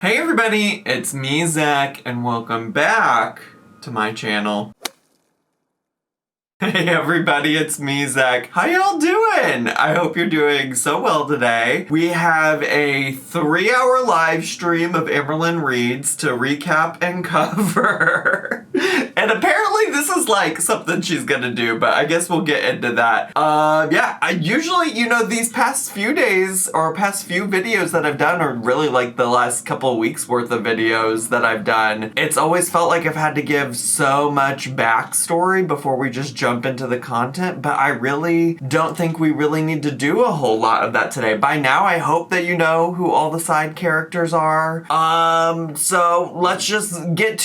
Hey everybody, it's me, Zach, and welcome back to my channel. Hey everybody, it's me, Zach. How y'all doing? I hope you're doing so well today. We have a 3-hour live stream of Amberlynn reads to recap and cover. And apparently this is like something she's gonna do, but I guess we'll get into that. Yeah, I usually, these past few days or past few videos that I've done are really like the last couple weeks worth of videos that I've done. It's always felt like I've had to give so much backstory before we just jump into the content, but I really don't think we really need to do a whole lot of that today. By now, I hope that you know who all the side characters are. So let's just get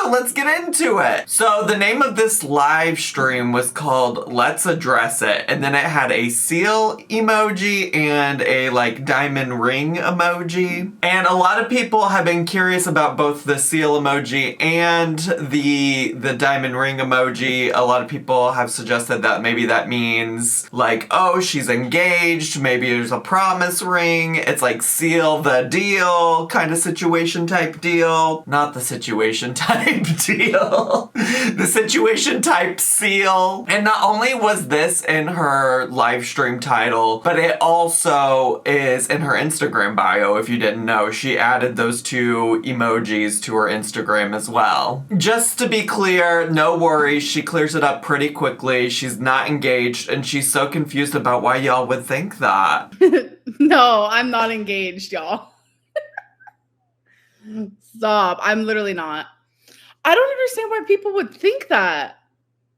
let's get into it. So the name of this live stream was called Let's Address It, and then it had a seal emoji and a like diamond ring emoji. And a lot of people have been curious about both the seal emoji and the diamond ring emoji. A lot of people have suggested that maybe that means like, oh, she's engaged, maybe there's a promise ring, it's like seal the deal kind of situation type deal. Not the situation type deal. The situation type seal. And not only was this in her live stream title, but it also is in her Instagram bio. If you didn't know, she added those two emojis to her Instagram as well. Just to be clear, no worries, she clears it up pretty quickly. She's not engaged, and she's so confused about why y'all would think that. No, I'm not engaged, y'all. Stop. I'm literally not. I don't understand why people would think that.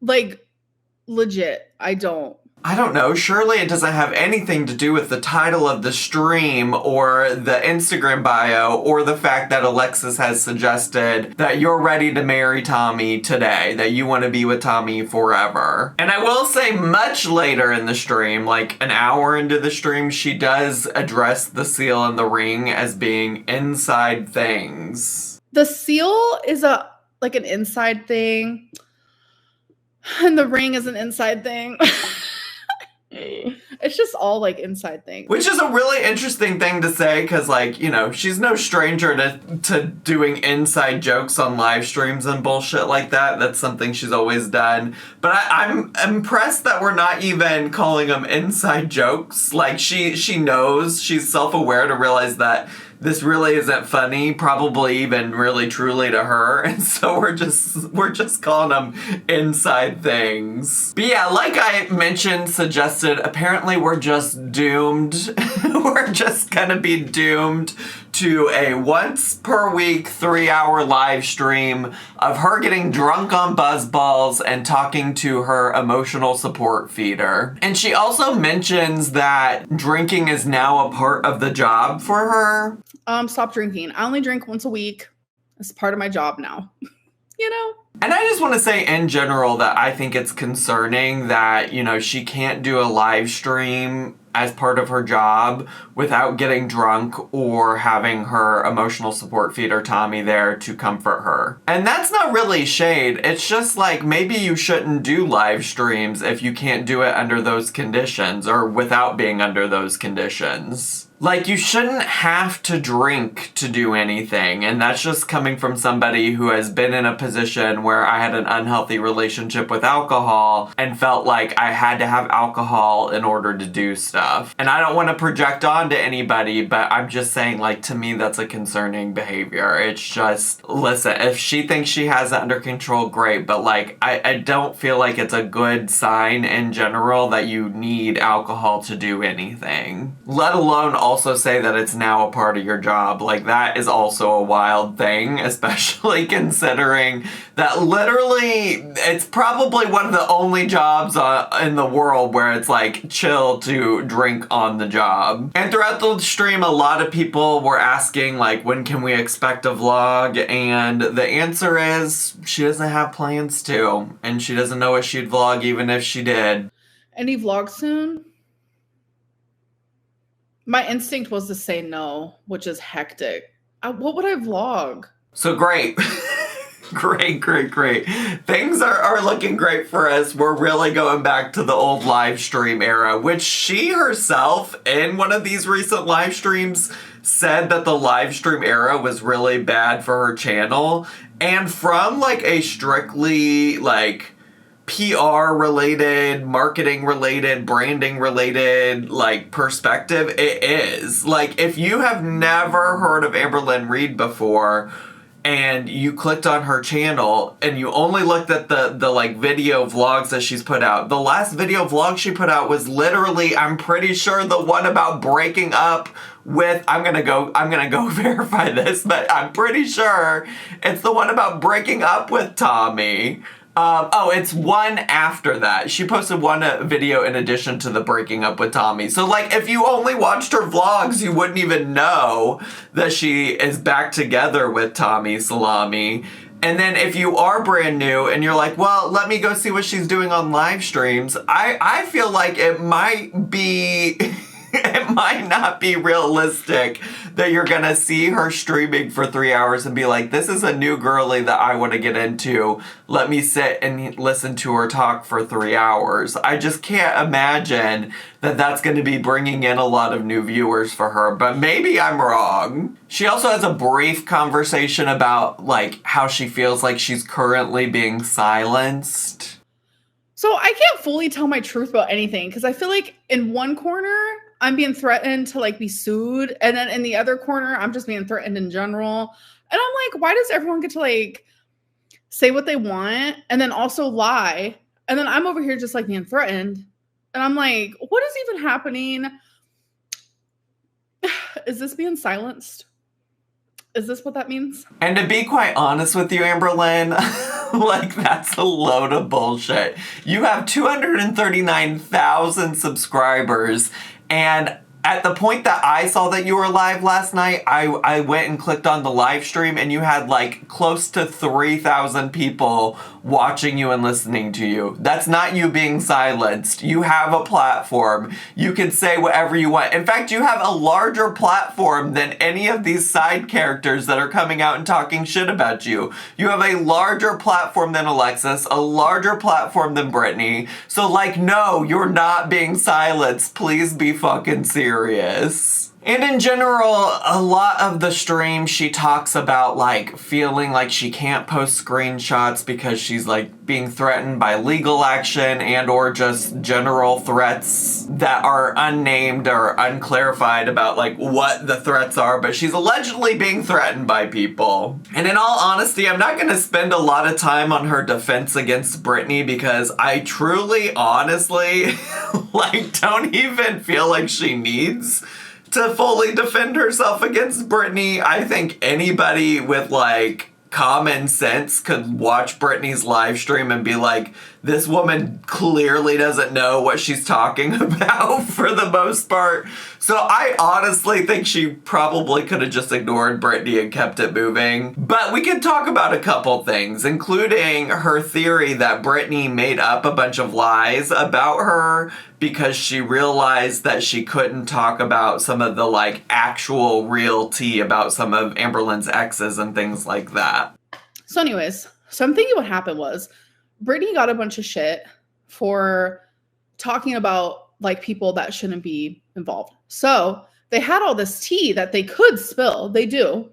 Like, legit, I don't. I don't know, surely it doesn't have anything to do with the title of the stream or the Instagram bio or the fact that Alexis has suggested that you're ready to marry Tommy today, that you want to be with Tommy forever. And I will say much later in the stream, like an hour into the stream, she does address the seal and the ring as being inside things. The seal is like an inside thing, and the ring is an inside thing. It's just all like inside things. Which is a really interesting thing to say because, like, she's no stranger to doing inside jokes on live streams and bullshit like that. That's something she's always done. But I'm impressed that we're not even calling them inside jokes. Like, she knows, she's self-aware to realize that this really isn't funny, probably even really truly to her, and so we're just calling them inside things. But yeah, like I mentioned, suggested, apparently we're just doomed. We're just gonna be doomed to a once per week 3-hour live stream of her getting drunk on buzzballs and talking to her emotional support feeder. And she also mentions that drinking is now a part of the job for her. Stop drinking. I only drink once a week. It's part of my job now. And I just want to say in general that I think it's concerning that, she can't do a live stream as part of her job without getting drunk or having her emotional support feeder Tommy there to comfort her. And that's not really shade. It's just like maybe you shouldn't do live streams if you can't do it under those conditions or without being under those conditions. Like, you shouldn't have to drink to do anything, and that's just coming from somebody who has been in a position where I had an unhealthy relationship with alcohol and felt like I had to have alcohol in order to do stuff. And I don't want to project onto anybody, but I'm just saying, like, to me, that's a concerning behavior. It's just, listen, if she thinks she has it under control, great, but, like, I don't feel like it's a good sign in general that you need alcohol to do anything, let alone also say that it's now a part of your job. Like, that is also a wild thing, especially considering that literally it's probably one of the only jobs in the world where it's like chill to drink on the job. And throughout the stream, a lot of people were asking, like, when can we expect a vlog? And the answer is she doesn't have plans to, and she doesn't know if she'd vlog even if she did. Any vlog soon? My instinct was to say no, which is hectic. What would I vlog? So great. Great. Things are looking great for us. We're really going back to the old live stream era, which she herself, in one of these recent live streams, said that the live stream era was really bad for her channel. And from like a strictly like PR related, marketing related, branding related, like perspective, it is. Like, if you have never heard of Amberlynn Reid before and you clicked on her channel and you only looked at the like video vlogs that she's put out, the last video vlog she put out was literally, I'm pretty sure, the one about breaking up with, I'm gonna go verify this, but I'm pretty sure it's the one about breaking up with Tommy. It's one after that. She posted one video in addition to the breaking up with Tommy. So, like, if you only watched her vlogs, you wouldn't even know that she is back together with Tommy Salami. And then if you are brand new and you're like, well, let me go see what she's doing on live streams, I feel like it might be... it might not be realistic that you're gonna see her streaming for 3 hours and be like, this is a new girly that I want to get into. Let me sit and listen to her talk for 3 hours. I just can't imagine that that's going to be bringing in a lot of new viewers for her, but maybe I'm wrong. She also has a brief conversation about like how she feels like she's currently being silenced. So I can't fully tell my truth about anything because I feel like in one corner, I'm being threatened to like be sued. And then in the other corner, I'm just being threatened in general. And I'm like, why does everyone get to like say what they want and then also lie? And then I'm over here just like being threatened. And I'm like, what is even happening? Is this being silenced? Is this what that means? And to be quite honest with you, Amberlynn, like, that's a load of bullshit. You have 239,000 subscribers, and at the point that I saw that you were live last night, I went and clicked on the live stream, and you had, like, close to 3,000 people watching you and listening to you. That's not you being silenced. You have a platform. You can say whatever you want. In fact, you have a larger platform than any of these side characters that are coming out and talking shit about you. You have a larger platform than Alexis, a larger platform than Britney. So, like, no, you're not being silenced. Please be fucking serious. And in general, a lot of the stream, she talks about, like, feeling like she can't post screenshots because she's, like, being threatened by legal action and or just general threats that are unnamed or unclarified about, like, what the threats are, but she's allegedly being threatened by people. And in all honesty, I'm not gonna spend a lot of time on her defense against Britney because I truly, honestly, like, don't even feel like she needs to fully defend herself against Britney. I think anybody with, like, common sense could watch Britney's live stream and be like, this woman clearly doesn't know what she's talking about for the most part. So I honestly think she probably could have just ignored Britney and kept it moving. But we can talk about a couple things, including her theory that Britney made up a bunch of lies about her because she realized that she couldn't talk about some of the, like, actual real tea about some of Amberlynn's exes and things like that. So anyways, so I'm thinking what happened was Britney got a bunch of shit for talking about, like, people that shouldn't be involved. So they had all this tea that they could spill. They do.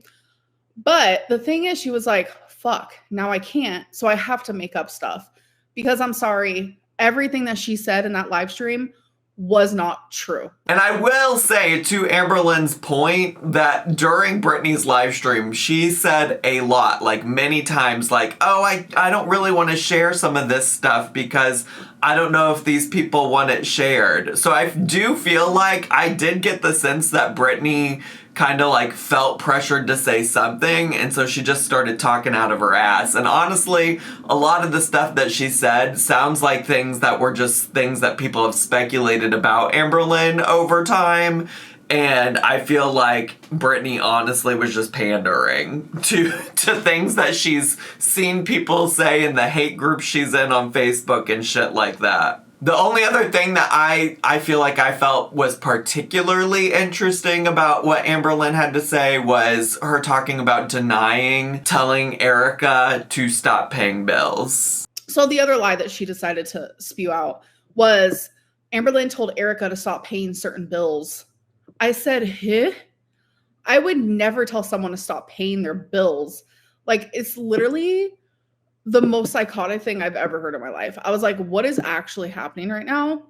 But the thing is, she was like, fuck, now I can't. So I have to make up stuff because I'm sorry. Everything that she said in that live stream was not true. And I will say, to Amberlynn's point, that during Britney's live stream, she said a lot, like many times, like, oh, I don't really want to share some of this stuff because I don't know if these people want it shared. So I do feel like I did get the sense that Britney kind of, like, felt pressured to say something, and so she just started talking out of her ass. And honestly, a lot of the stuff that she said sounds like things that were just things that people have speculated about Amberlynn over time, and I feel like Britney honestly was just pandering to things that she's seen people say in the hate group she's in on Facebook and shit like that. The only other thing that I feel like I felt was particularly interesting about what Amberlynn had to say was her talking about telling Erica to stop paying bills. So the other lie that she decided to spew out was Amberlynn told Erica to stop paying certain bills. I said, huh? I would never tell someone to stop paying their bills. Like, it's literally the most psychotic thing I've ever heard in my life. I was like, what is actually happening right now?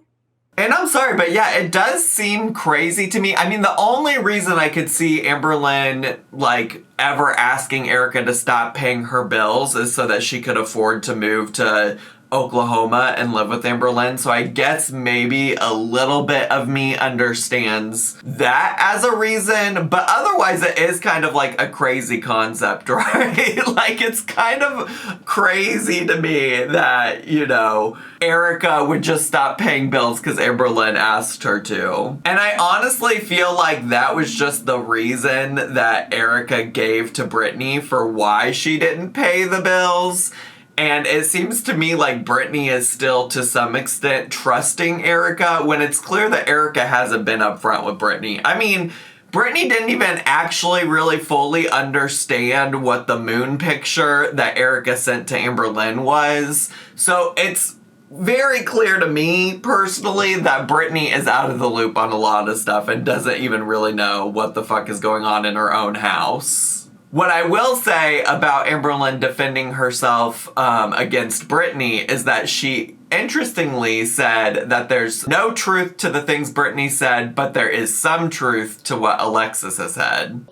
And I'm sorry, but yeah, it does seem crazy to me. I mean, the only reason I could see Amberlynn, like, ever asking Erica to stop paying her bills is so that she could afford to move to Oklahoma and live with Amberlynn. So I guess maybe a little bit of me understands that as a reason, but otherwise it is kind of like a crazy concept, right? Like, it's kind of crazy to me that, you know, Erica would just stop paying bills because Amberlynn asked her to. And I honestly feel like that was just the reason that Erica gave to Britney for why she didn't pay the bills. And it seems to me like Britney is still, to some extent, trusting Erica when it's clear that Erica hasn't been upfront with Britney. I mean, Britney didn't even actually really fully understand what the moon picture that Erica sent to Amberlynn was. So it's very clear to me, personally, that Britney is out of the loop on a lot of stuff and doesn't even really know what the fuck is going on in her own house. What I will say about Amberlynn defending herself against Britney is that she interestingly said that there's no truth to the things Britney said, but there is some truth to what Alexis has said.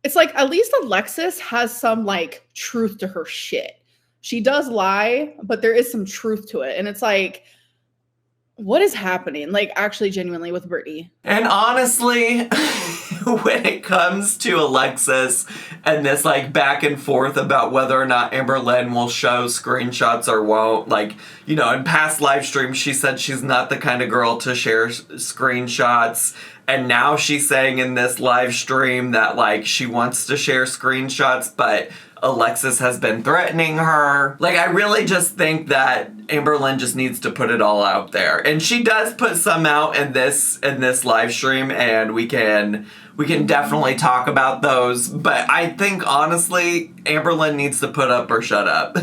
It's like, at least Alexis has some, like, truth to her shit. She does lie, but there is some truth to it. And it's like, what is happening? Like, actually, genuinely, with Britney. And honestly, when it comes to Alexis and this, like, back and forth about whether or not Amberlynn will show screenshots or won't, like, you know, in past live streams, she said she's not the kind of girl to share screenshots. And now she's saying in this live stream that, like, she wants to share screenshots, but Alexis has been threatening her. Like, I really just think that Amberlynn just needs to put it all out there. And she does put some out in this live stream, and we can definitely talk about those. But I think, honestly, Amberlynn needs to put up or shut up.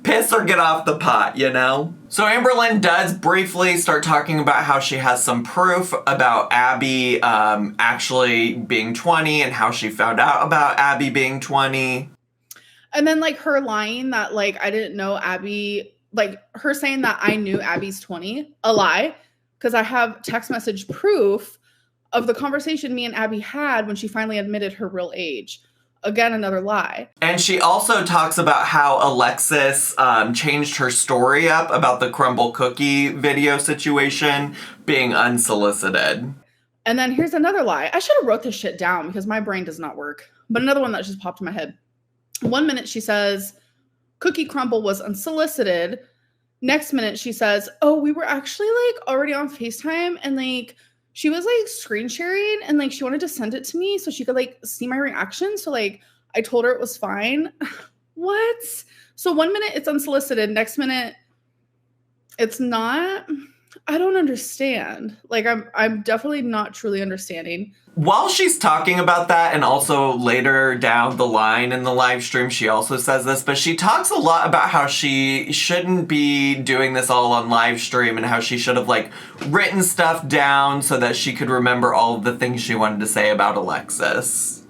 Piss or get off the pot, you know? So Amberlynn does briefly start talking about how she has some proof about Abby actually being 20 and how she found out about Abby being 20. And then, like, her lying that, like, I didn't know Abby, like, her saying that I knew Abby's 20, a lie, because I have text message proof of the conversation me and Abby had when she finally admitted her real age. Again, another lie. And she also talks about how Alexis changed her story up about the crumble cookie video situation being unsolicited. And then here's another lie. I should have wrote this shit down because my brain does not work. But another one that just popped in my head. 1 minute she says, cookie crumble was unsolicited. Next minute she says, oh, we were actually, like, already on FaceTime, and, like, she was, like, screen sharing, and, like, she wanted to send it to me so she could, like, see my reaction. So, like, I told her it was fine. What? So 1 minute it's unsolicited. Next minute it's not. I don't understand. Like, I'm definitely not truly understanding. While she's talking about that, and also later down the line in the live stream, she also says this, but she talks a lot about how she shouldn't be doing this all on live stream and how she should have, like, written stuff down so that she could remember all of the things she wanted to say about Alexis.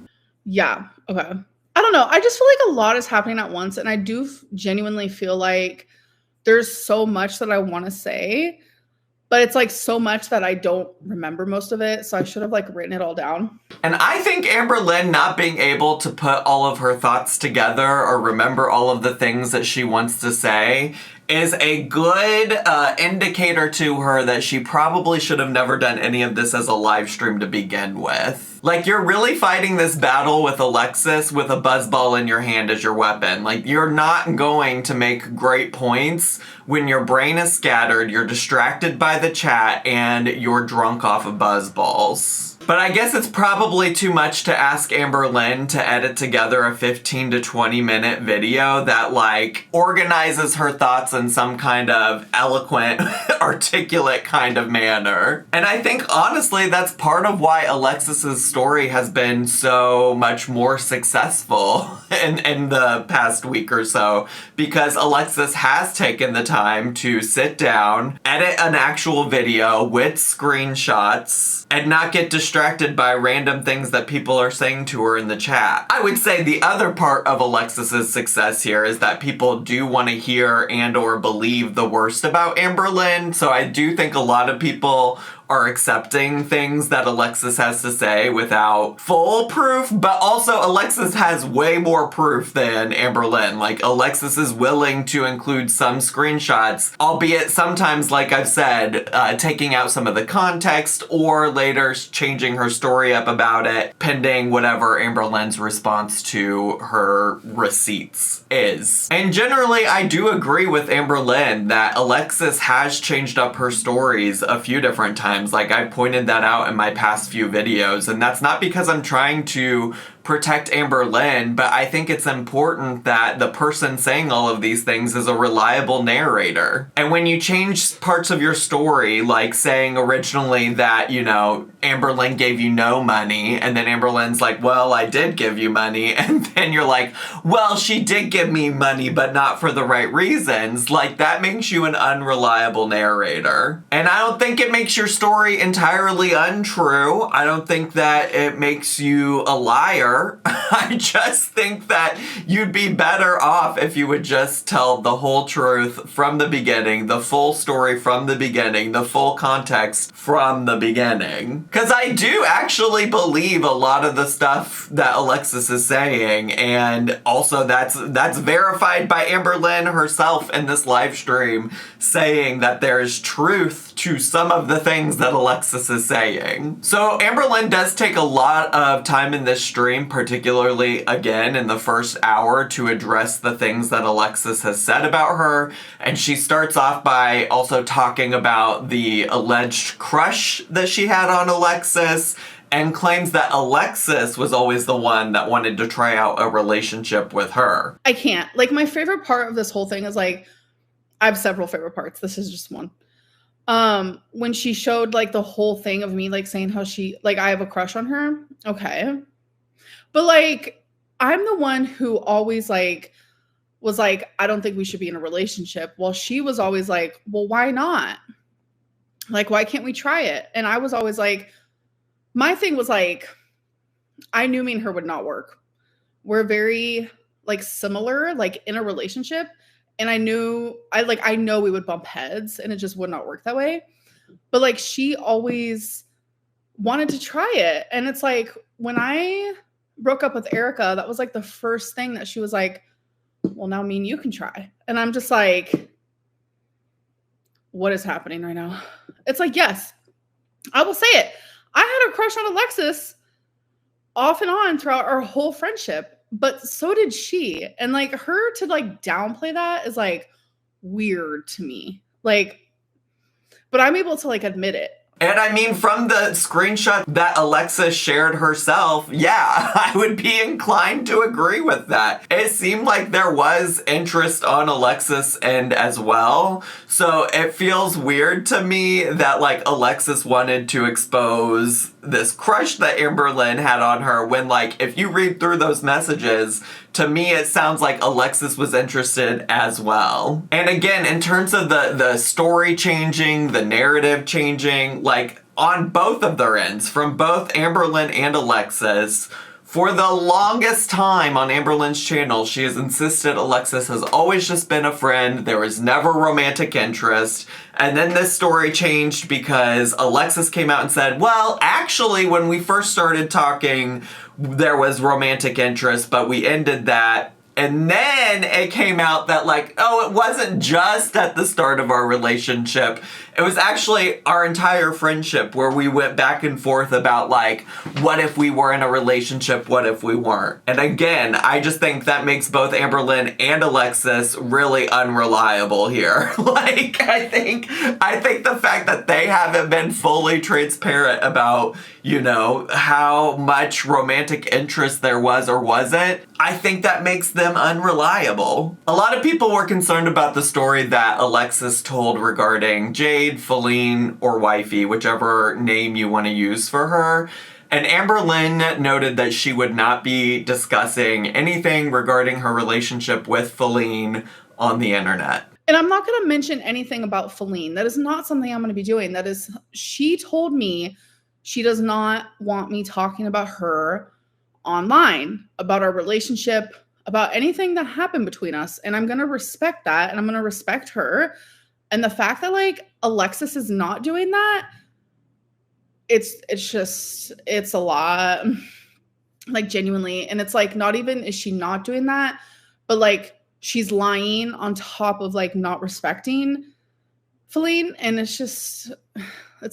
Yeah. Okay. I don't know. I just feel like a lot is happening at once, and I do genuinely feel like there's so much that I want to say. But it's, like, so much that I don't remember most of it. So I should have, like, written it all down. And I think Amberlynn not being able to put all of her thoughts together or remember all of the things that she wants to say is a good indicator to her that she probably should have never done any of this as a live stream to begin with. Like, you're really fighting this battle with Alexis with a buzzball in your hand as your weapon. Like, you're not going to make great points when your brain is scattered, you're distracted by the chat, and you're drunk off of buzzballs. But I guess it's probably too much to ask Amberlynn to edit together a 15 to 20 minute video that, like, organizes her thoughts in some kind of eloquent, articulate kind of manner. And I think, honestly, that's part of why Alexis's story has been so much more successful in the past week or so, because Alexis has taken the time to sit down, edit an actual video with screenshots, and not get distracted distracted by random things that people are saying to her in the chat. I would say the other part of Alexis's success here is that people do want to hear and or believe the worst about Amberlynn. So I do think a lot of people are accepting things that Alexis has to say without full proof, but also Alexis has way more proof than Amberlynn. Like, Alexis is willing to include some screenshots, albeit sometimes, like I've said, taking out some of the context or later changing her story up about it, pending whatever Amberlynn's response to her receipts is. And generally, I do agree with Amberlynn that Alexis has changed up her stories a few different times. Like, I pointed that out in my past few videos, and that's not because I'm trying to protect Amberlynn, but I think it's important that the person saying all of these things is a reliable narrator. And when you change parts of your story, like saying originally that, you know, Amberlynn gave you no money, and then Amberlynn's like, well, I did give you money, and then you're like, well, she did give me money, but not for the right reasons, like, that makes you an unreliable narrator. And I don't think it makes your story entirely untrue. I don't think that it makes you a liar. I just think that you'd be better off if you would just tell the whole truth from the beginning, the full story from the beginning, the full context from the beginning. Because I do actually believe a lot of the stuff that Alexis is saying, and also that's verified by Amberlynn herself in this live stream, saying that there's truth to some of the things that Alexis is saying. So Amberlynn does take a lot of time in this stream, particularly again in the first hour, to address the things that Alexis has said about her. And she starts off by also talking about the alleged crush that she had on Alexis, and claims that Alexis was always the one that wanted to try out a relationship with her. I can't. Like, my favorite part of this whole thing is, like, I have several favorite parts. This is just one. When she showed, like, the whole thing of me, like, saying how she, like, I have a crush on her. Okay. But, like, I'm the one who always, like, was like, I don't think we should be in a relationship. Well, she was always like, well, why not? Like, why can't we try it? And I was always like, my thing was, like, I knew me and her would not work. We're very, like, similar, like, in a relationship. And I know we would bump heads, and it just would not work that way. But, like, she always wanted to try it. And it's like, when I broke up with Erica, that was, like, the first thing that she was like, well, now me and you can try. And I'm just like, what is happening right now? It's like, yes, I will say it. I had a crush on Alexis off and on throughout our whole friendship, but so did she. And, like, her to, like, downplay that is, like, weird to me. Like, but I'm able to, like, admit it. And I mean, from the screenshot that Alexis shared herself, yeah, I would be inclined to agree with that. It seemed like there was interest on Alexis' end as well. So it feels weird to me that, like, Alexis wanted to expose this crush that Amberlynn had on her when, like, if you read through those messages, to me it sounds like Alexis was interested as well. And again, in terms of the story changing, the narrative changing, like, on both of their ends, from both Amberlynn and Alexis, for the longest time on Amberlynn's channel, she has insisted Alexis has always just been a friend. There was never romantic interest. And then this story changed because Alexis came out and said, well, actually, when we first started talking, there was romantic interest, but we ended that. And then it came out that, like, oh, it wasn't just at the start of our relationship. It was actually our entire friendship where we went back and forth about, like, what if we were in a relationship? What if we weren't? And again, I just think that makes both Amberlynn and Alexis really unreliable here. Like, I think the fact that they haven't been fully transparent about, you know, how much romantic interest there was or wasn't, I think that makes them unreliable. A lot of people were concerned about the story that Alexis told regarding Jade, Feline, or Wifey, whichever name you want to use for her. And Amberlynn noted that she would not be discussing anything regarding her relationship with Feline on the internet. And I'm not going to mention anything about Feline. That is not something I'm going to be doing. That is, she told me She does not want me talking about her online, about our relationship, about anything that happened between us. And I'm going to respect that, and I'm going to respect her. And the fact that like Alexis is not doing that, it's a lot, like genuinely. And it's like, not even is she not doing that, but like she's lying on top of like not respecting Feline. And it's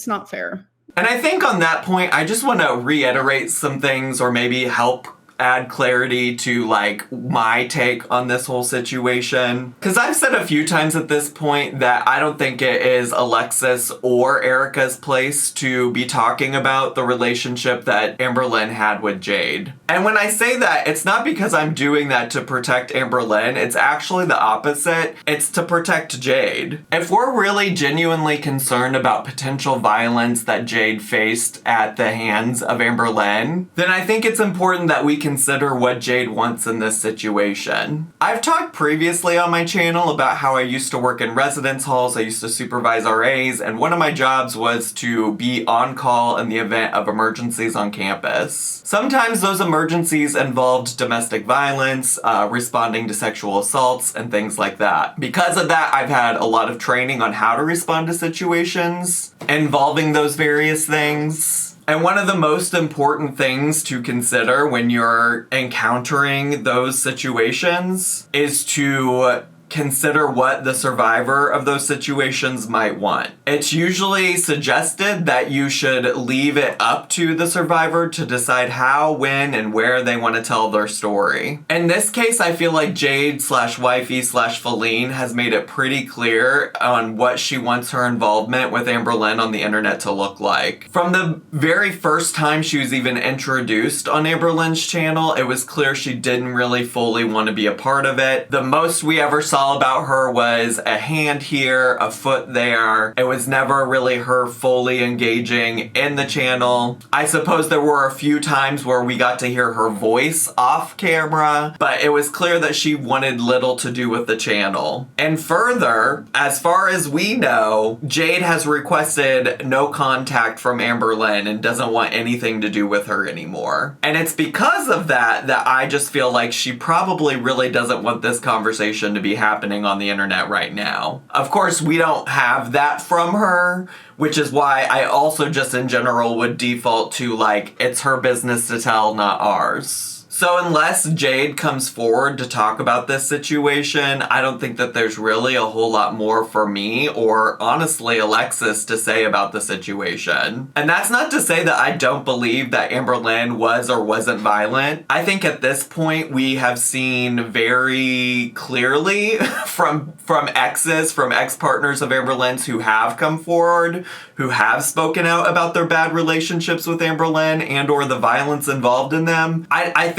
not fair. And I think on that point, I just want to reiterate some things, or maybe help add clarity to like my take on this whole situation. Because I've said a few times at this point that I don't think it is Alexis or Erica's place to be talking about the relationship that Amberlynn had with Jade. And when I say that, it's not because I'm doing that to protect Amberlynn. It's actually the opposite. It's to protect Jade. If we're really genuinely concerned about potential violence that Jade faced at the hands of Amberlynn, then I think it's important that we consider what Jade wants in this situation. I've talked previously on my channel about how I used to work in residence halls. I used to supervise RAs, and one of my jobs was to be on call in the event of emergencies on campus. Sometimes those emergencies involved domestic violence, responding to sexual assaults, and things like that. Because of that, I've had a lot of training on how to respond to situations involving those various things. And one of the most important things to consider when you're encountering those situations is to consider what the survivor of those situations might want. It's usually suggested that you should leave it up to the survivor to decide how, when, and where they want to tell their story. In this case, I feel like Jade/wifey/Feline has made it pretty clear on what she wants her involvement with Amberlynn on the internet to look like. From the very first time she was even introduced on Amberlynn's channel, it was clear she didn't really fully want to be a part of it. The most we ever saw about her was a hand here, a foot there. It was never really her fully engaging in the channel. I suppose there were a few times where we got to hear her voice off camera, but it was clear that she wanted little to do with the channel. And further, as far as we know, Jade has requested no contact from Amberlynn and doesn't want anything to do with her anymore. And it's because of that that I just feel like she probably really doesn't want this conversation to be happening on the internet right now. Of course, we don't have that from her, which is why I also just in general would default to like, it's her business to tell, not ours. So unless Jade comes forward to talk about this situation, I don't think that there's really a whole lot more for me or honestly Alexis to say about the situation. And that's not to say that I don't believe that Amberlynn was or wasn't violent. I think at this point we have seen very clearly from ex-partners of Amberlynn's who have come forward, who have spoken out about their bad relationships with Amberlynn and or the violence involved in them. I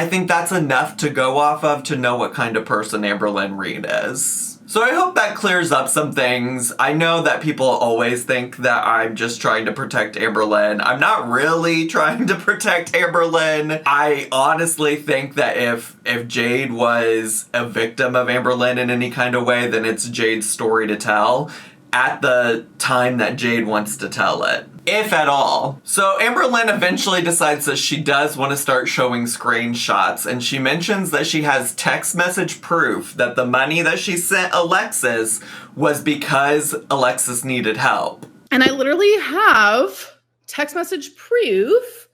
think that's enough to go off of to know what kind of person Amberlynn Reed is. So I hope that clears up some things. I know that people always think that I'm just trying to protect Amberlynn. I'm not really trying to protect Amberlynn. I honestly think that if Jade was a victim of Amberlynn in any kind of way, then it's Jade's story to tell at the time that Jade wants to tell it, if at all. So Amberlynn eventually decides that she does want to start showing screenshots, and she mentions that she has text message proof that the money that she sent Alexis was because Alexis needed help. And I literally have text message proof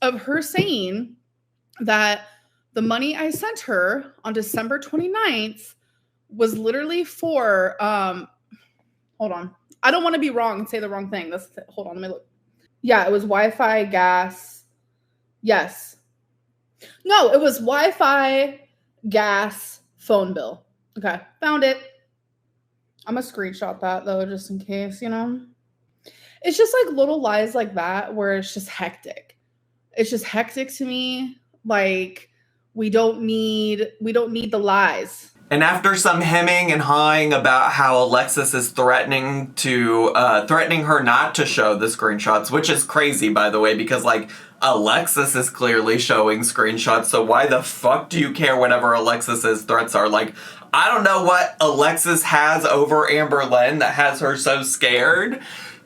of her saying that the money I sent her on December 29th was literally for, hold on. I don't want to be wrong and say the wrong thing. Hold on, let me look. Yeah, it was Wi-Fi, gas. Yes. No, it was Wi-Fi, gas, phone bill. Okay, found it. I'm going to screenshot that, though, just in case, you know. It's just like little lies like that where it's just hectic. It's just hectic to me. Like, we don't need the lies. And after some hemming and hawing about how Alexis is threatening her not to show the screenshots, which is crazy, by the way, because, like, Alexis is clearly showing screenshots, so why the fuck do you care whatever Alexis's threats are? Like, I don't know what Alexis has over Amberlynn that has her so scared,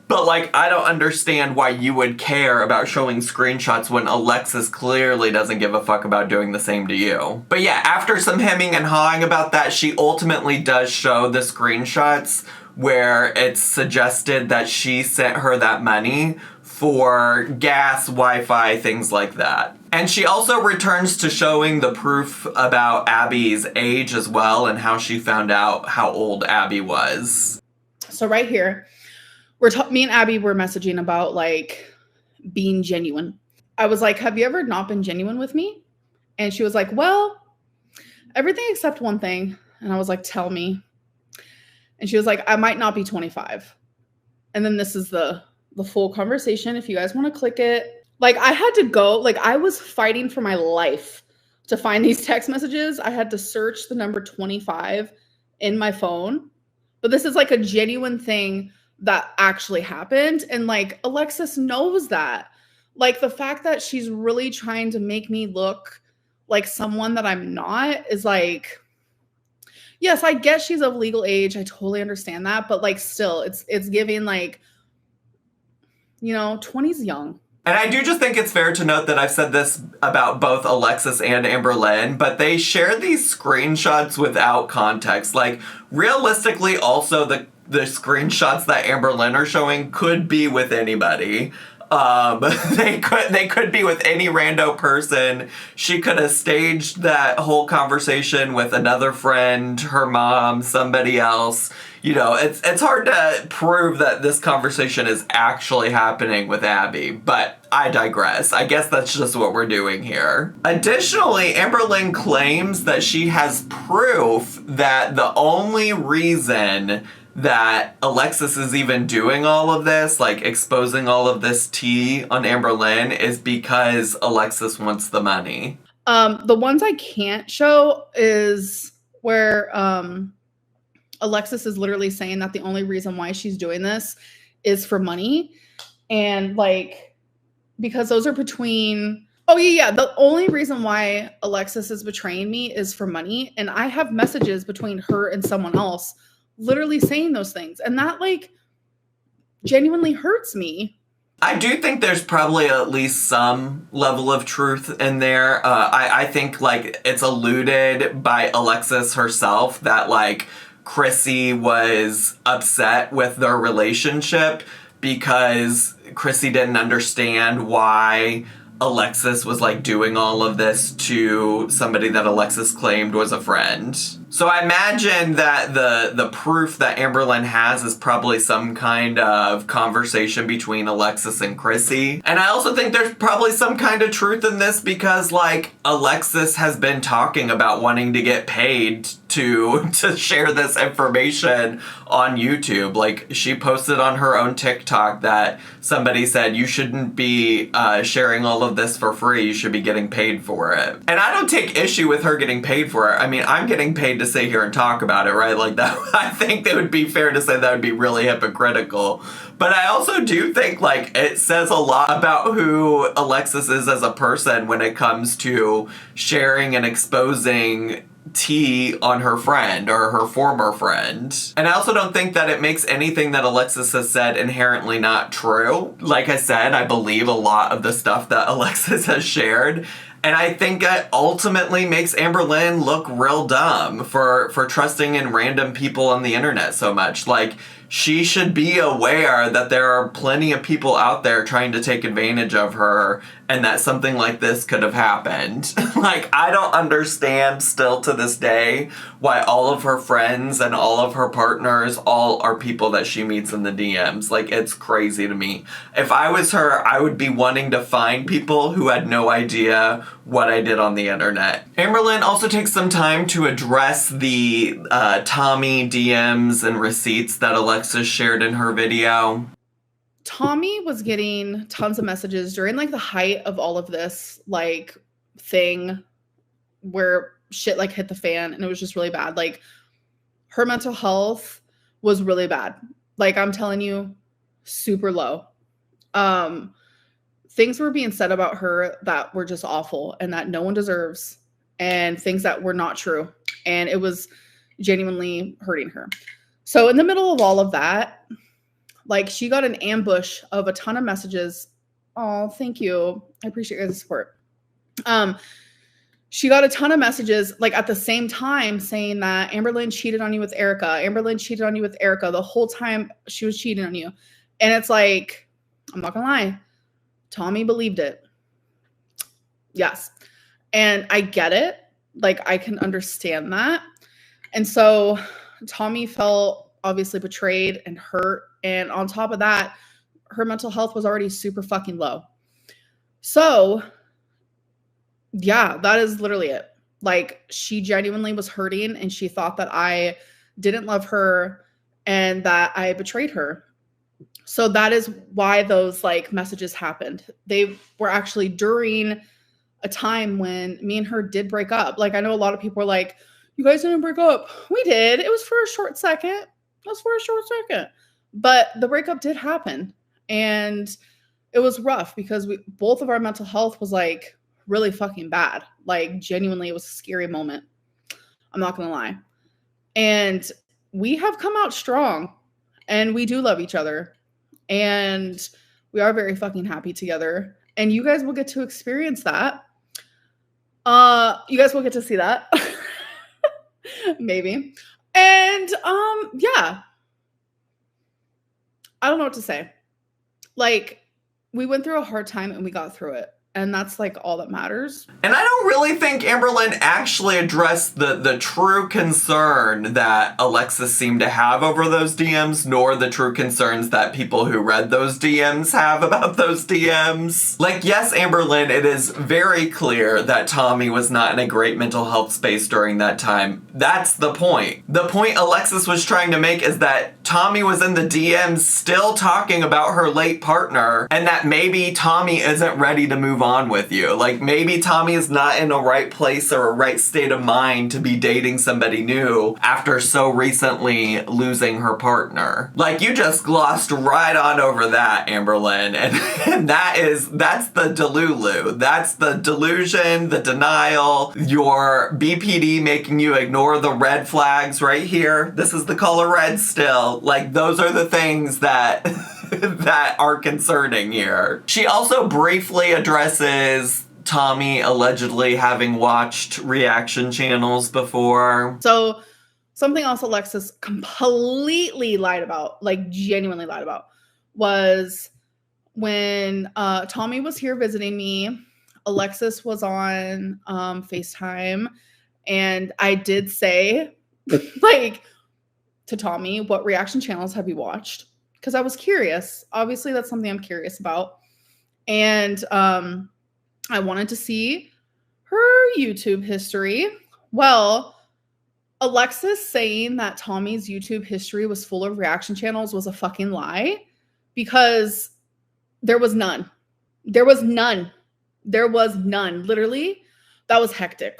But, like, I don't understand why you would care about showing screenshots when Alexis clearly doesn't give a fuck about doing the same to you. But yeah, after some hemming and hawing about that, she ultimately does show the screenshots where it's suggested that she sent her that money for gas, Wi-Fi, things like that. And she also returns to showing the proof about Abby's age as well and how she found out how old Abby was. So right here, me and Abby were messaging about like being genuine. I was like, have you ever not been genuine with me? And she was like, well, everything except one thing. And I was like, tell me. And she was like, I might not be 25. And then this is the full conversation. If you guys want to click it, like I had to go, like I was fighting for my life to find these text messages. I had to search the number 25 in my phone, but this is like a genuine thing that actually happened. And like Alexis knows that. Like the fact that she's really trying to make me look like someone that I'm not is like, yes, I guess she's of legal age. I totally understand that. But like still, it's giving like, 20's young. And I do just think it's fair to note that I've said this about both Alexis and Amberlynn, but they shared these screenshots without context. Like, realistically, also the screenshots that Amberlynn are showing could be with anybody. They could be with any rando person. She could have staged that whole conversation with another friend, her mom, somebody else. It's hard to prove that this conversation is actually happening with Abby, but I digress. I guess that's just what we're doing here. Additionally, Amberlynn claims that she has proof that the only reason that Alexis is even doing all of this, like exposing all of this tea on Amberlynn, is because Alexis wants the money. The ones I can't show is where Alexis is literally saying that the only reason why she's doing this is for money. And like, because those are between, the only reason why Alexis is betraying me is for money. And I have messages between her and someone else literally saying those things. And that like genuinely hurts me. I do think there's probably at least some level of truth in there. I think like it's alluded by Alexis herself that like Chrissy was upset with their relationship because Chrissy didn't understand why Alexis was like doing all of this to somebody that Alexis claimed was a friend. So I imagine that the proof that Amberlynn has is probably some kind of conversation between Alexis and Chrissy. And I also think there's probably some kind of truth in this because like Alexis has been talking about wanting to get paid to share this information on YouTube. Like she posted on her own TikTok that somebody said you shouldn't be sharing all of this for free. You should be getting paid for it. And I don't take issue with her getting paid for it. I mean, I'm getting paid to sit here and talk about it, right? Like that, I think that would be fair to say that would be really hypocritical. But I also do think like it says a lot about who Alexis is as a person when it comes to sharing and exposing tea on her friend or her former friend. And I also don't think that it makes anything that Alexis has said inherently not true. Like I said, I believe a lot of the stuff that Alexis has shared. And I think that ultimately makes Amberlynn look real dumb for trusting in random people on the internet so much. Like, she should be aware that there are plenty of people out there trying to take advantage of her and that something like this could have happened. Like, I don't understand still to this day why all of her friends and all of her partners all are people that she meets in the DMs. Like, it's crazy to me. If I was her, I would be wanting to find people who had no idea what I did on the internet. Amberlynn also takes some time to address the Tommy DMs and receipts that Alexis shared in her video. Tommy was getting tons of messages during like the height of all of this like thing where shit like hit the fan and it was just really bad. Like her mental health was really bad. Like I'm telling you, super low. Things were being said about her that were just awful and that no one deserves, and things that were not true. And it was genuinely hurting her. So in the middle of all of that, Like, she got an ambush of a ton of messages. Oh, thank you. I appreciate your support. She got a ton of messages, like, at the same time saying that Amberlynn cheated on you with Erica. Amberlynn cheated on you with Erica the whole time she was cheating on you. And it's like, I'm not gonna lie, Tommy believed it. Yes. And I get it. Like, I can understand that. And so Tommy felt obviously betrayed and hurt. And on top of that, her mental health was already super fucking low. So yeah, that is literally it. Like, she genuinely was hurting and she thought that I didn't love her and that I betrayed her. So that is why those like messages happened. They were actually during a time when me and her did break up. Like, I know a lot of people were like, you guys didn't break up. We did. It was for a short second. But the breakup did happen. And it was rough because both of our mental health was like really fucking bad. Like, genuinely, it was a scary moment. I'm not gonna lie. And we have come out strong and we do love each other. And we are very fucking happy together. And you guys will get to experience that. You guys will get to see that. Maybe. And yeah. I don't know what to say. Like, we went through a hard time and we got through it. And that's like all that matters. And I don't really think Amberlynn actually addressed the true concern that Alexis seemed to have over those DMs, nor the true concerns that people who read those DMs have about those DMs. Like, yes, Amberlynn, it is very clear that Tommy was not in a great mental health space during that time. That's the point. The point Alexis was trying to make is that Tommy was in the DMs still talking about her late partner, and that maybe Tommy isn't ready to move on with you. Like, maybe Tommy is not in a right place or a right state of mind to be dating somebody new after so recently losing her partner. Like, you just glossed right on over that, Amberlynn. And that's the delulu. That's the delusion, the denial, your BPD making you ignore the red flags right here. This is the color red still. Like, those are the things that that are concerning here. She also briefly addresses Tommy allegedly having watched reaction channels before. So something else Alexis completely lied about, like genuinely lied about, was when Tommy was here visiting me, Alexis was on Facetime, and I did say, like, to Tommy, what reaction channels have you watched? Because I was curious. Obviously, that's something I'm curious about. And I wanted to see her YouTube history. Well, Alexis saying that Tommy's YouTube history was full of reaction channels was a fucking lie, because there was none. There was none. There was none. Literally, that was hectic.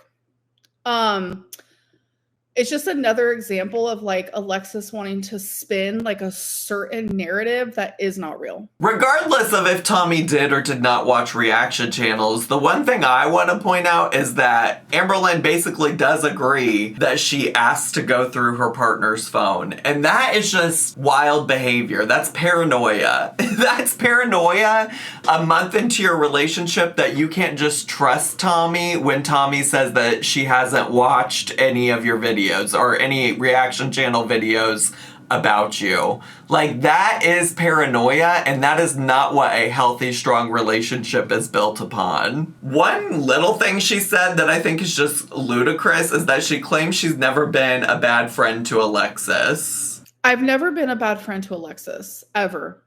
It's just another example of like Alexis wanting to spin like a certain narrative that is not real. Regardless of if Tommy did or did not watch reaction channels, the one thing I want to point out is that Amberlynn basically does agree that she asked to go through her partner's phone. And that is just wild behavior. That's paranoia. That's paranoia a month into your relationship, that you can't just trust Tommy when Tommy says that she hasn't watched any of your videos or any reaction channel videos about you. Like, that is paranoia, and that is not what a healthy, strong relationship is built upon. One little thing she said that I think is just ludicrous is that she claims she's never been a bad friend to Alexis. I've never been a bad friend to Alexis, ever.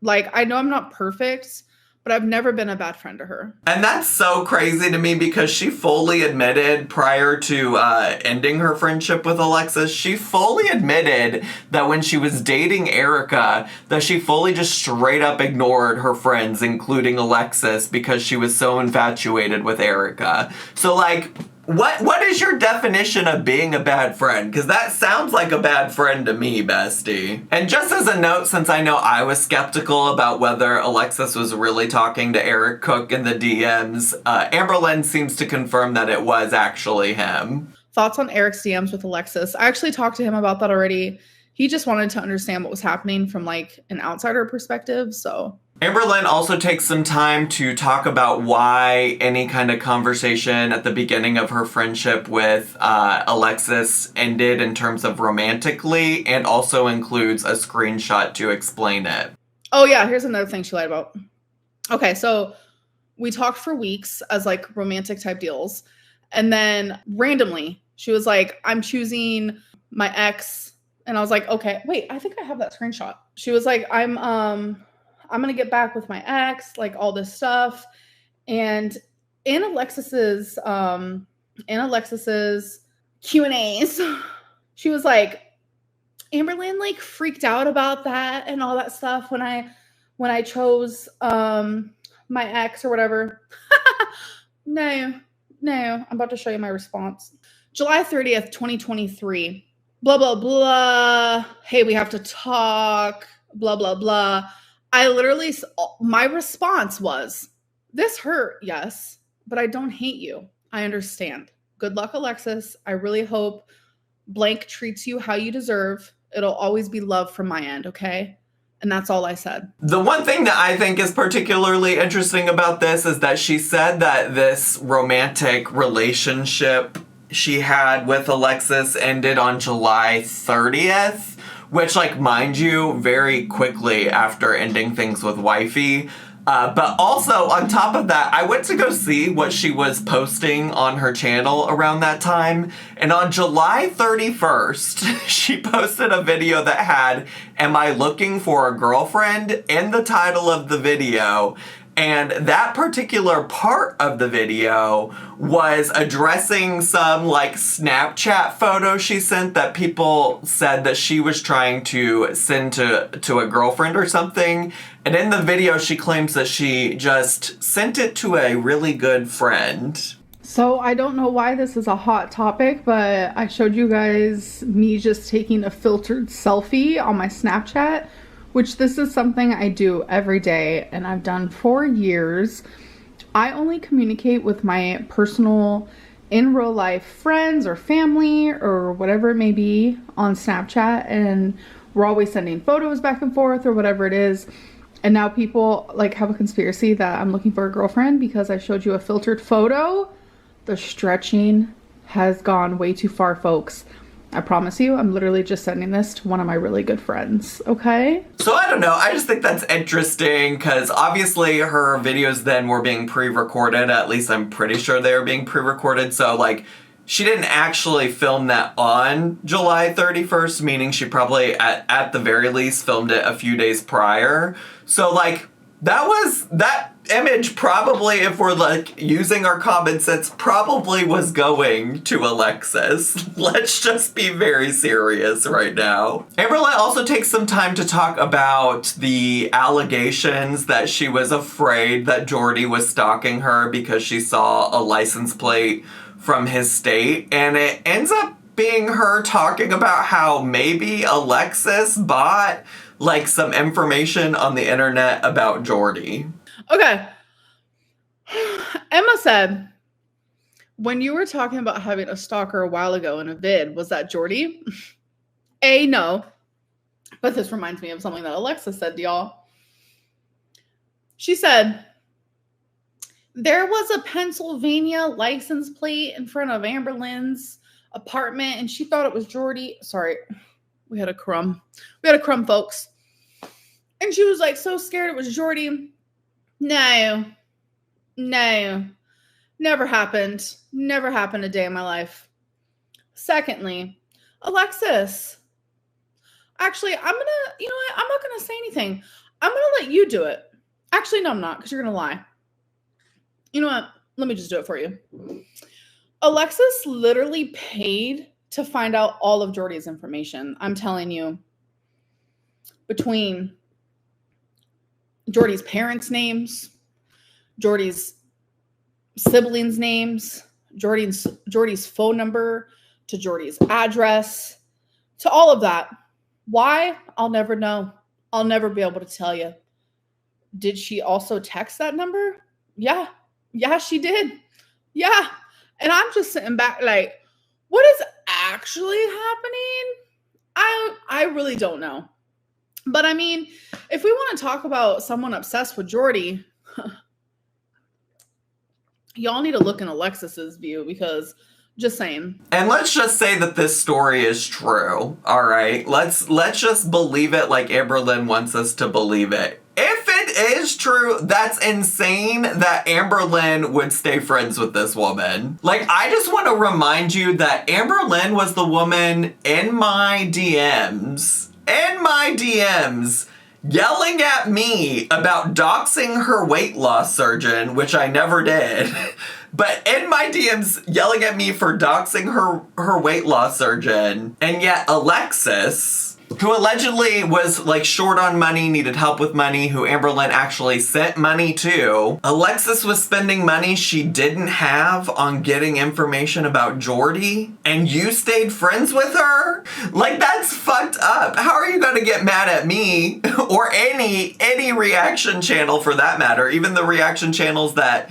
Like, I know I'm not perfect, but I've never been a bad friend to her. And that's so crazy to me, because she fully admitted prior to ending her friendship with Alexis, she fully admitted that when she was dating Erica, that she fully just straight up ignored her friends, including Alexis, because she was so infatuated with Erica. So, like, what is your definition of being a bad friend? Because that sounds like a bad friend to me, bestie. And just as a note, since I know I was skeptical about whether Alexis was really talking to Eric Cook in the DMs, Amberlynn seems to confirm that it was actually him. Thoughts on Eric's DMs with Alexis? I actually talked to him about that already he just wanted to understand what was happening from like an outsider perspective. So Amberlynn also takes some time to talk about why any kind of conversation at the beginning of her friendship with Alexis ended in terms of romantically, and also includes a screenshot to explain it. Oh yeah, here's another thing she lied about. Okay, so we talked for weeks as like romantic type deals. And then randomly, she was like, I'm choosing my ex. And I was like, okay, wait, I think I have that screenshot. She was like, I'm going to get back with my ex, like all this stuff. And in Alexis's Q&As, she was like, Amberlynn like freaked out about that and all that stuff when I chose my ex or whatever. No, I'm about to show you my response. July 30th, 2023. Blah, blah, blah. Hey, we have to talk. Blah, blah, blah. I literally, my response was, this hurt, yes, but I don't hate you. I understand. Good luck, Alexis. I really hope blank treats you how you deserve. It'll always be love from my end, okay? And that's all I said. The one thing that I think is particularly interesting about this is that she said that this romantic relationship she had with Alexis ended on July 30th, which, like, mind you, very quickly after ending things with Wifey. But also, on top of that, I went to go see what she was posting on her channel around that time. And on July 31st, she posted a video that had, "Am I looking for a girlfriend?" in the title of the video. And that particular part of the video was addressing some, like, Snapchat photo she sent that people said that she was trying to send to a girlfriend or something. And in the video, she claims that she just sent it to a really good friend. So I don't know why this is a hot topic, but I showed you guys me just taking a filtered selfie on my Snapchat, which this is something I do every day and I've done for years. I only communicate with my personal in real life friends or family or whatever it may be on Snapchat, and we're always sending photos back and forth or whatever it is. And now people like have a conspiracy that I'm looking for a girlfriend because I showed you a filtered photo. The stretching has gone way too far, folks. I promise you, I'm literally just sending this to one of my really good friends, okay? So I don't know, I just think that's interesting because obviously her videos then were being pre-recorded. At least I'm pretty sure they were being pre-recorded. So, like, she didn't actually film that on July 31st, meaning she probably, at the very least, filmed it a few days prior. So, like, that image probably, if we're, like, using our common sense, probably was going to Alexis. Let's just be very serious right now. Amberlynn also takes some time to talk about the allegations that she was afraid that Jordy was stalking her because she saw a license plate from his state, and it ends up being her talking about how maybe Alexis bought, like, some information on the internet about Jordy. Okay. Emma said, when you were talking about having a stalker a while ago in a vid, was that Jordy? No. But this reminds me of something that Alexa said to y'all. She said, there was a Pennsylvania license plate in front of Amberlynn's apartment, and she thought it was Jordy. Sorry, we had a crumb. Folks. And she was like so scared it was Jordy. No, never happened. Never happened a day in my life. Secondly, Alexis, actually, I'm not going to say anything. I'm going to let you do it. Actually, no, I'm not, because you're going to lie. You know what? Let me just do it for you. Alexis literally paid to find out all of Jordy's information. I'm telling you, between Jordy's parents' names, Jordy's siblings' names, Jordy's phone number, to Jordy's address, to all of that. Why? I'll never know. I'll never be able to tell you. Did she also text that number? Yeah, she did. Yeah. And I'm just sitting back like, what is actually happening? I really don't know. But I mean, if we want to talk about someone obsessed with Jordy, y'all need to look in Alexis's view, because just saying. And let's just say that this story is true. All right. Let's just believe it like Amberlynn wants us to believe it. If it is true, that's insane that Amberlynn would stay friends with this woman. Like, I just want to remind you that Amberlynn was the woman in my DMs, yelling at me about doxing her weight loss surgeon, which I never did. But in my DMs, yelling at me for doxing her weight loss surgeon. And yet Alexis, who allegedly was like short on money, needed help with money, who Amberlynn actually sent money to, Alexis was spending money she didn't have on getting information about Jordy, and you stayed friends with her? Like, that's fucked up. How are you gonna get mad at me or any reaction channel for that matter, even the reaction channels that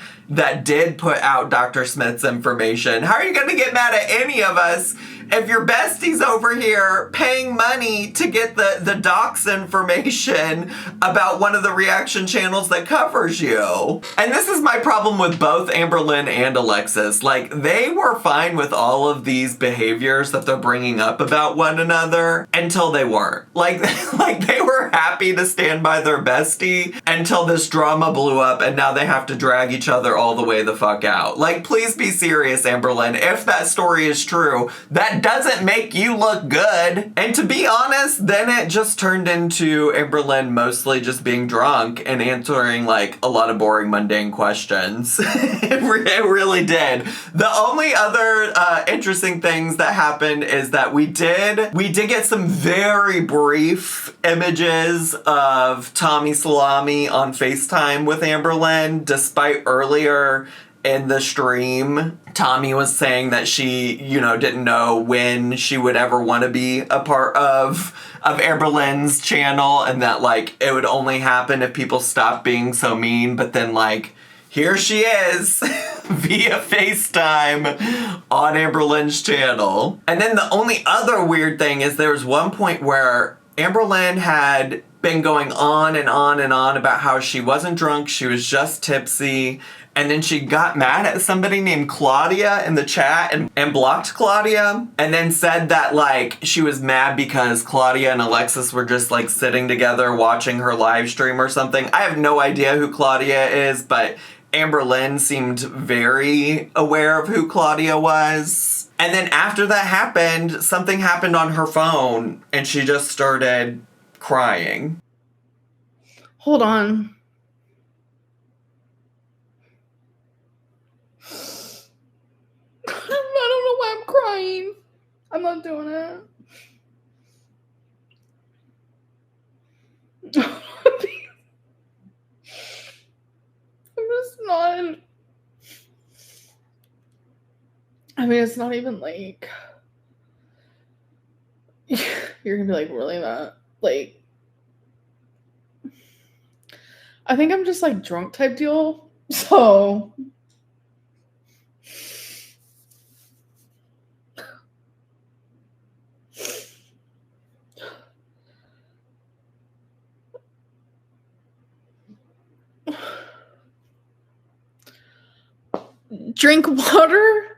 did put out Dr. Smith's information? How are you gonna get mad at any of us if your bestie's over here paying money to get the docs information about one of the reaction channels that covers you? And this is my problem with both Amberlynn and Alexis. Like, they were fine with all of these behaviors that they're bringing up about one another until they weren't. Like they were happy to stand by their bestie until this drama blew up, and now they have to drag each other all the way the fuck out. Like, please be serious, Amberlynn. If that story is true, that doesn't make you look good. And to be honest, then it just turned into Amberlynn mostly just being drunk and answering like a lot of boring, mundane questions. It really did. The only other interesting things that happened is that we did get some very brief images of Tommy Salami on Facetime with Amberlynn, despite earlier in the stream, Tommy was saying that she, didn't know when she would ever want to be a part of Amberlynn's channel, and that, like, it would only happen if people stopped being so mean. But then, like, here she is via FaceTime on Amberlynn's channel. And then the only other weird thing is there was one point where Amberlynn had been going on and on and on about how she wasn't drunk, she was just tipsy. And then she got mad at somebody named Claudia in the chat and blocked Claudia. And then said that, like, she was mad because Claudia and Alexis were just, like, sitting together watching her live stream or something. I have no idea who Claudia is, but Amberlynn seemed very aware of who Claudia was. And then after that happened, something happened on her phone and she just started crying. Hold on. I don't know why I'm crying. I'm not doing it. I'm just not. I mean, it's not even like. You're gonna be like, really, that? Like. I think I'm just like drunk type deal. So. Drink water.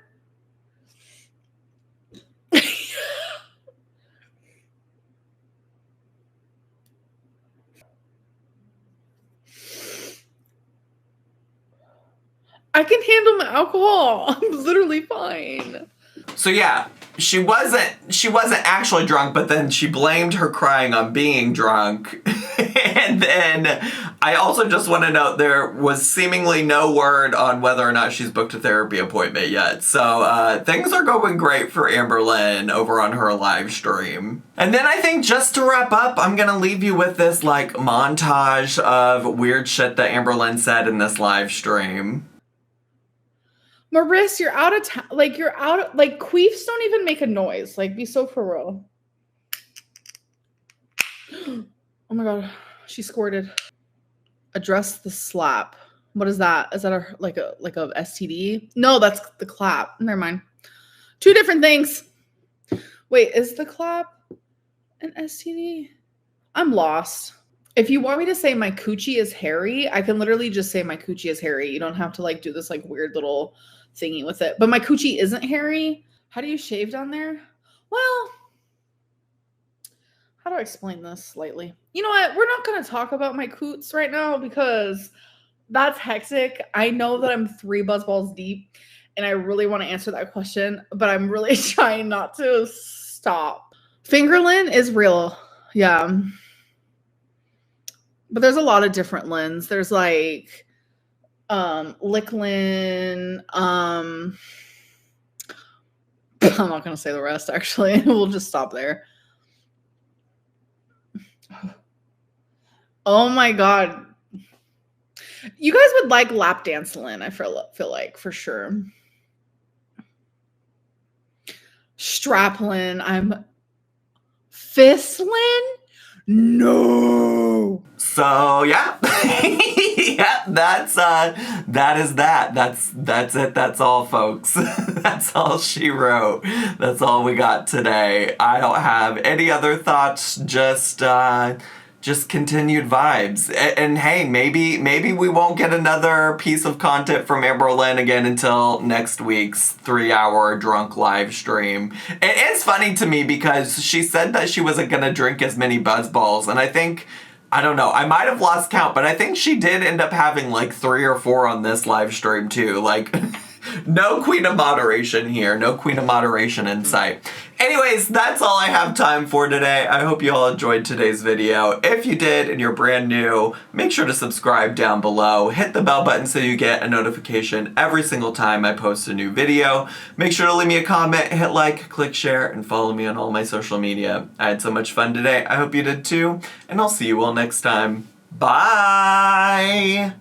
I can handle my alcohol. I'm literally fine. So yeah, she wasn't actually drunk, but then she blamed her crying on being drunk. And then I also just want to note there was seemingly no word on whether or not she's booked a therapy appointment yet. So things are going great for Amberlynn over on her live stream. And then I think just to wrap up, I'm going to leave you with this like montage of weird shit that Amberlynn said in this live stream. Maris, you're out of town. Like, you're out of, like, queefs don't even make a noise. Like, be so for real. Oh my God. She squirted. Address the slap. What is that? Is that a STD? No, that's the clap. Never mind. Two different things. Wait, is the clap? An STD? I'm lost. If you want me to say my coochie is hairy, I can literally just say my coochie is hairy. You don't have to like do this like weird little thingy with it. But my coochie isn't hairy. How do you shave down there? Well, how do I explain this slightly? You know what? We're not going to talk about my coots right now because that's hectic. I know that I'm 3 buzzballs deep and I really want to answer that question, but I'm really trying not to stop. Fingerlin is real. Yeah. But there's a lot of different lins. There's like Licklin. I'm not gonna say the rest actually. We'll just stop there. Oh my god. You guys would like lap dance lin, I feel like for sure. Straplin. I'm Fistlin? No. So yeah. Yeah, that's it. That's all, folks. That's all she wrote. That's all we got today. I don't have any other thoughts, just continued vibes. And hey, maybe we won't get another piece of content from Amberlynn again until next week's 3-hour drunk live stream. It's funny to me because she said that she wasn't gonna drink as many buzzballs, and I don't know, I might have lost count, but I think she did end up having like 3 or 4 on this live stream too. Like, no queen of moderation here. No queen of moderation in sight. Anyways, that's all I have time for today. I hope you all enjoyed today's video. If you did and you're brand new, make sure to subscribe down below. Hit the bell button so you get a notification every single time I post a new video. Make sure to leave me a comment, hit like, click share, and follow me on all my social media. I had so much fun today. I hope you did too, and I'll see you all next time. Bye!